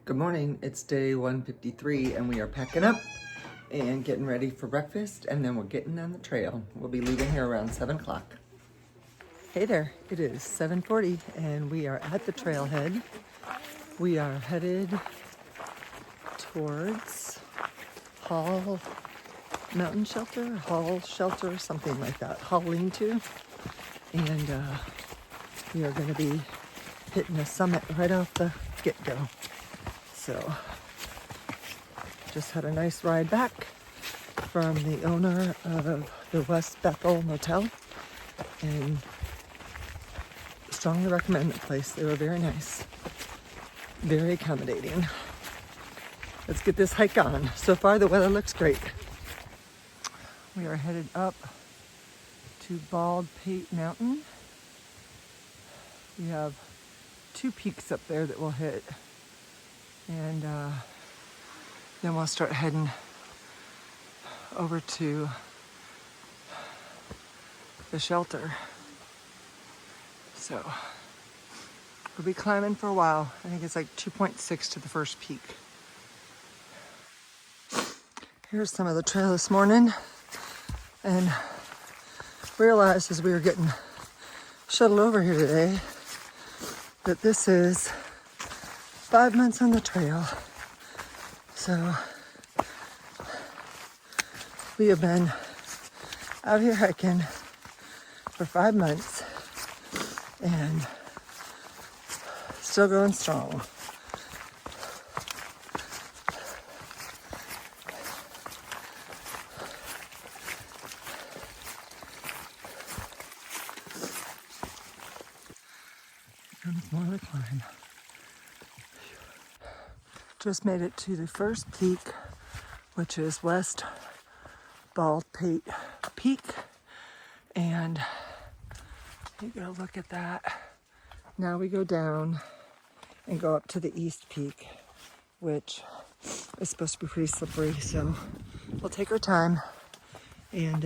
Good morning, it's day 153 and we are packing up and getting ready for breakfast, and then we're getting on the trail. We'll be leaving here around 7 o'clock. Hey there, it is 7:40 and we are at the trailhead. We are headed towards Hall Mountain Shelter, Hall Shelter, something like that, Hall Lean-To. And we are going to be hitting the summit right off the get-go. So, just had a nice ride back from the owner of the West Bethel Motel, and strongly recommend the place. They were very nice, very accommodating. Let's get this hike on. So far the weather looks great. We are headed up to Baldpate Mountain. We have 2 peaks up there that we'll hit. And then we'll start heading over to the shelter. So we'll be climbing for a while. I think it's like 2.6 to the first peak. Here's some of the trail this morning, and realized as we were getting shuttled over here today that this is 5 months on the trail. So we have been out here hiking for 5 months and still going strong. And it's more of a climb. Just made it to the first peak, which is West Baldpate Peak. And you go look at that. Now we go down and go up to the East Peak, which is supposed to be pretty slippery. So we'll take our time and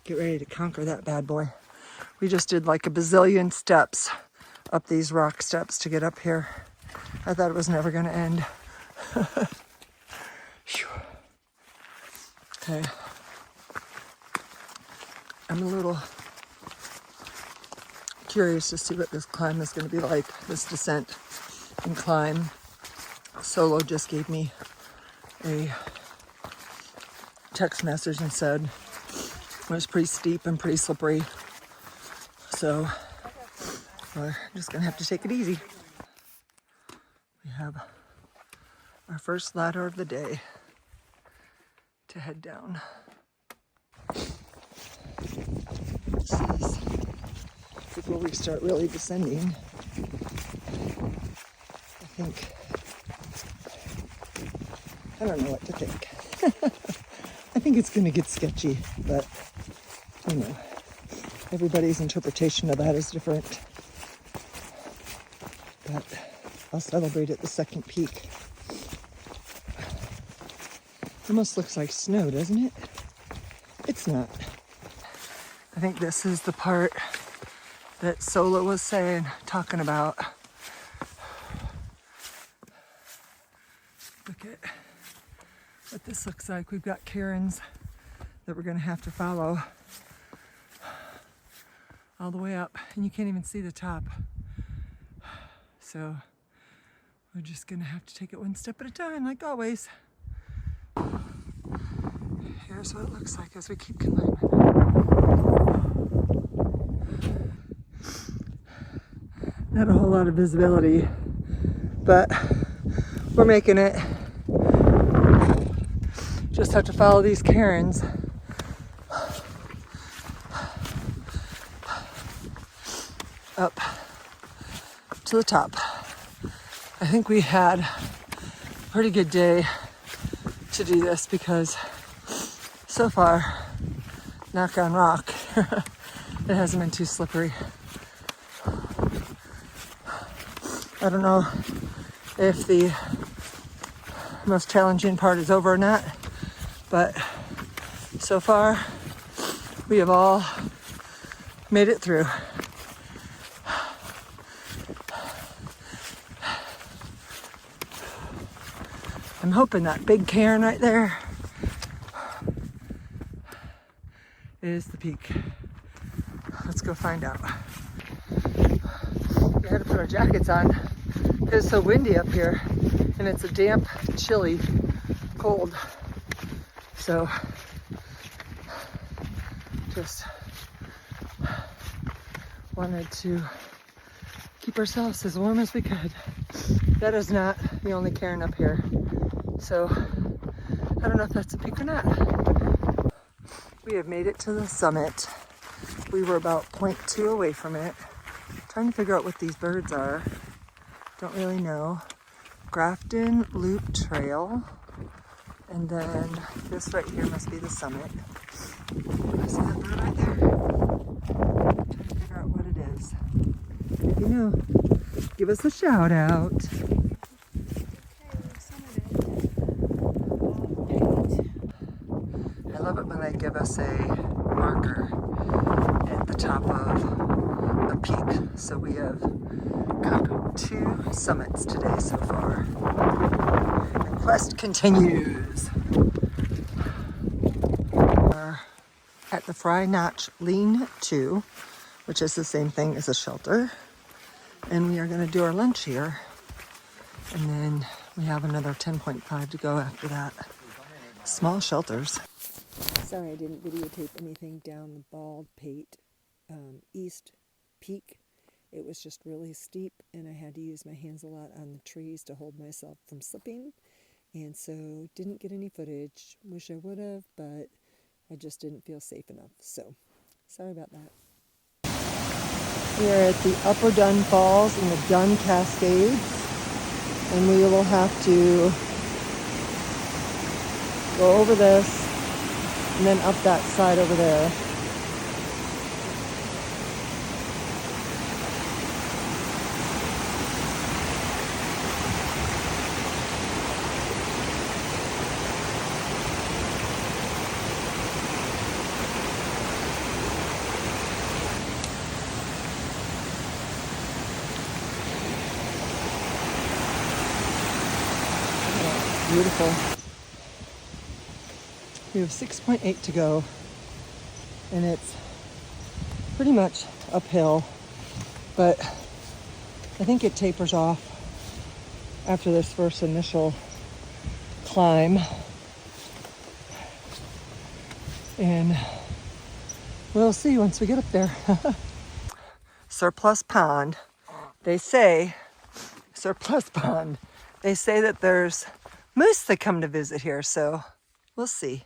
get ready to conquer that bad boy. We just did like a bazillion steps up these rock steps to get up here. I thought it was never going to end. Okay. I'm a little curious to see what this climb is going to be like, this descent and climb. Solo just gave me a text message and said it was pretty steep and pretty slippery. So we're just going to have to take it easy. We have our first ladder of the day to head down. This is before we start really descending. I don't know what to think. I think it's going to get sketchy, but you know, everybody's interpretation of that is different. But I'll celebrate at the second peak. Almost looks like snow, doesn't it? It's not. I think this is the part that Sola was talking about. Look at what this looks like. We've got cairns that we're going to have to follow all the way up, and you can't even see the top. So we're just going to have to take it one step at a time, like always. Here's what it looks like as we keep climbing. Not a whole lot of visibility, but we're making it. Just have to follow these cairns. Up to the top. I think we had a pretty good day to do this because so far, knock on rock, it hasn't been too slippery. I don't know if the most challenging part is over or not, but so far we have all made it through. I'm hoping that big cairn right there is the peak. Let's go find out. We had to put our jackets on. It's so windy up here, and it's a damp, chilly, cold. So just wanted to keep ourselves as warm as we could. That is not the only cairn up here. So I don't know if that's a peak or not. We have made it to the summit. We were about 0.2 away from it. Trying to figure out what these birds are. Don't really know. Grafton Loop Trail. And then this right here must be the summit. I see that bird right there. Trying to figure out what it is. If you know, give us a shout out. I love it when they give us a marker at the top of a peak. So we have conquered 2 summits today so far. The quest continues. We're at the Fry Notch Lean-To, which is the same thing as a shelter. And we are going to do our lunch here. And then we have another 10.5 to go after that. Small shelters. Sorry I didn't videotape anything down the Baldpate east peak. It was just really steep and I had to use my hands a lot on the trees to hold myself from slipping. And so didn't get any footage. Wish I would have, but I just didn't feel safe enough. So sorry about that. We are at the Upper Dunn Falls and the Dunn Cascades. And we will have to go over this and then up that side over there. Beautiful. We have 6.8 to go, and it's pretty much uphill, but I think it tapers off after this first initial climb. And we'll see once we get up there. Surplus Pond. They say, Surplus Pond. They say that there's moose that come to visit here, so we'll see.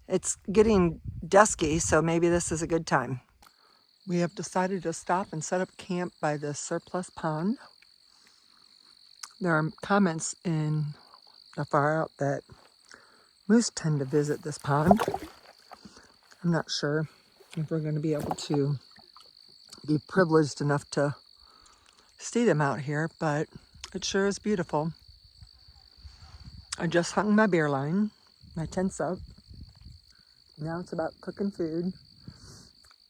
It's getting dusky, so maybe this is a good time. We have decided to stop and set up camp by the Surplus Pond. There are comments in the far out that moose tend to visit this pond. I'm not sure if we're going to be able to be privileged enough to see them out here, but it sure is beautiful. I just hung my beer line, my tent's up. Now it's about cooking food.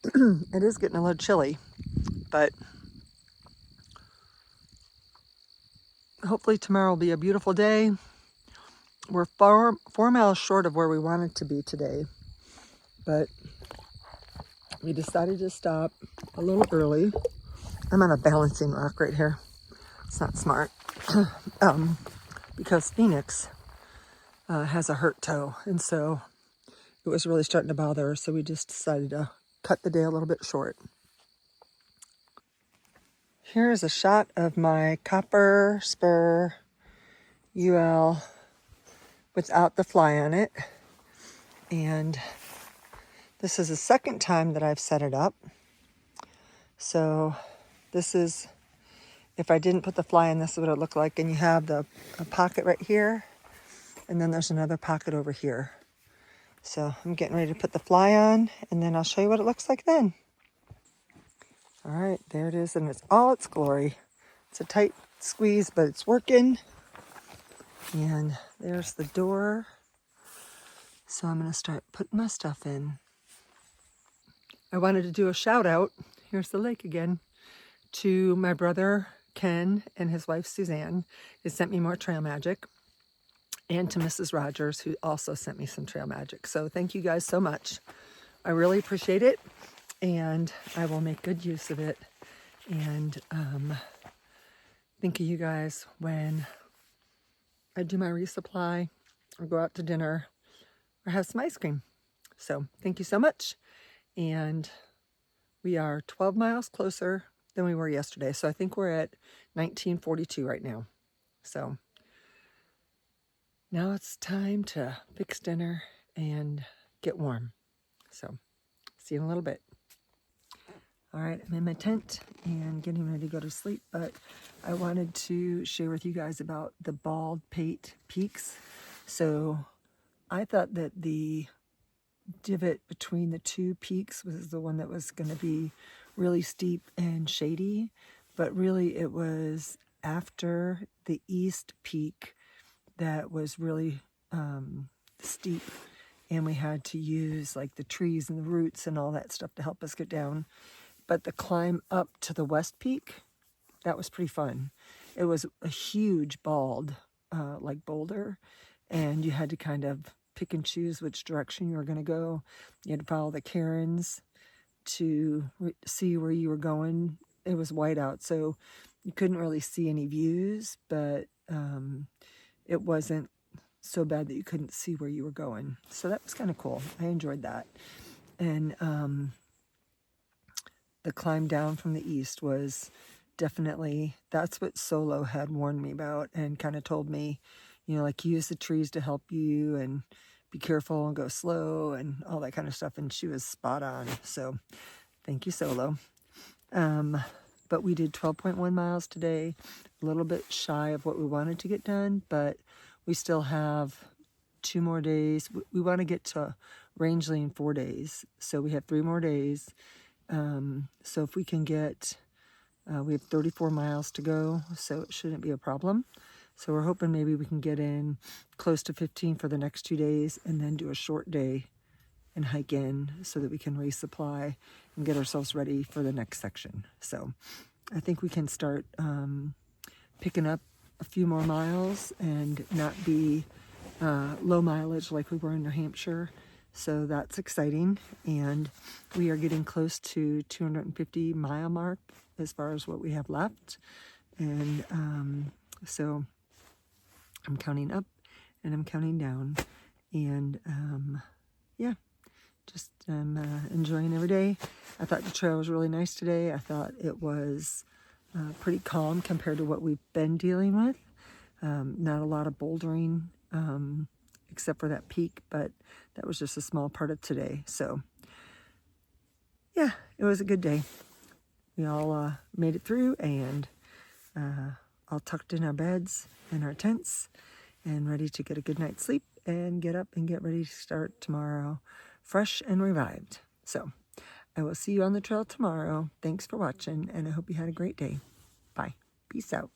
It is getting a little chilly, but hopefully tomorrow will be a beautiful day. We're 4 miles short of where we wanted to be today, but we decided to stop a little early. I'm on a balancing rock right here. It's not smart. Because Phoenix has a hurt toe, and so it was really starting to bother her, so we just decided to cut the day a little bit short. Here is a shot of my copper spur UL without the fly on it, and this is the second time that I've set it up. So this is, if I didn't put the fly in, this is what it looked like. And you have a pocket right here, and then there's another pocket over here. So I'm getting ready to put the fly on, and then I'll show you what it looks like then. All right, there it is, and it's all its glory. It's a tight squeeze, but it's working. And there's the door. So I'm gonna start putting my stuff in. I wanted to do a shout out, here's the lake again, to my brother Ken and his wife Suzanne. They sent me more trail magic. and to Mrs. Rogers, who also sent me some trail magic. So thank you guys so much. I really appreciate it, and I will make good use of it. And think of you guys when I do my resupply or go out to dinner or have some ice cream. So thank you so much. And we are 12 miles closer than we were yesterday. So I think we're at 1942 right now. So now it's time to fix dinner and get warm. So see you in a little bit. All right, I'm in my tent and getting ready to go to sleep, but I wanted to share with you guys about the Baldpate peaks. So I thought that the divot between the two peaks was the one that was going to be really steep and shady, but really it was after the east peak that was really steep, and we had to use like the trees and the roots and all that stuff to help us get down. But the climb up to the west peak, that was pretty fun. It was a huge bald like boulder, and you had to kind of pick and choose which direction you were going to go. You had to follow the cairns to see where you were going. It was white out, so you couldn't really see any views, but it wasn't so bad that you couldn't see where you were going. So that was kind of cool. I enjoyed that. And the climb down from the east was definitely, that's what Solo had warned me about and kind of told me, you know, like use the trees to help you and be careful and go slow and all that kind of stuff. And she was spot on. So thank you, Solo. But we did 12.1 miles today, a little bit shy of what we wanted to get done, but we still have 2 more days. We want to get to Rangeley in 4 days. So we have 3 more days. So if we can get, we have 34 miles to go, so it shouldn't be a problem. So we're hoping maybe we can get in close to 15 for the next 2 days and then do a short day and hike in so that we can resupply and get ourselves ready for the next section. So I think we can start picking up a few more miles and not be low mileage like we were in New Hampshire. So that's exciting, and we are getting close to 250 mile mark as far as what we have left. And so I'm counting up and I'm counting down, and yeah, just enjoying every day. I thought the trail was really nice today. I thought it was pretty calm compared to what we've been dealing with. Not a lot of bouldering, except for that peak, but that was just a small part of today. So yeah, it was a good day. We all made it through, and all tucked in our beds and our tents and ready to get a good night's sleep and get up and get ready to start tomorrow fresh and revived. So I will see you on the trail tomorrow. Thanks for watching, and I hope you had a great day. Bye. Peace out.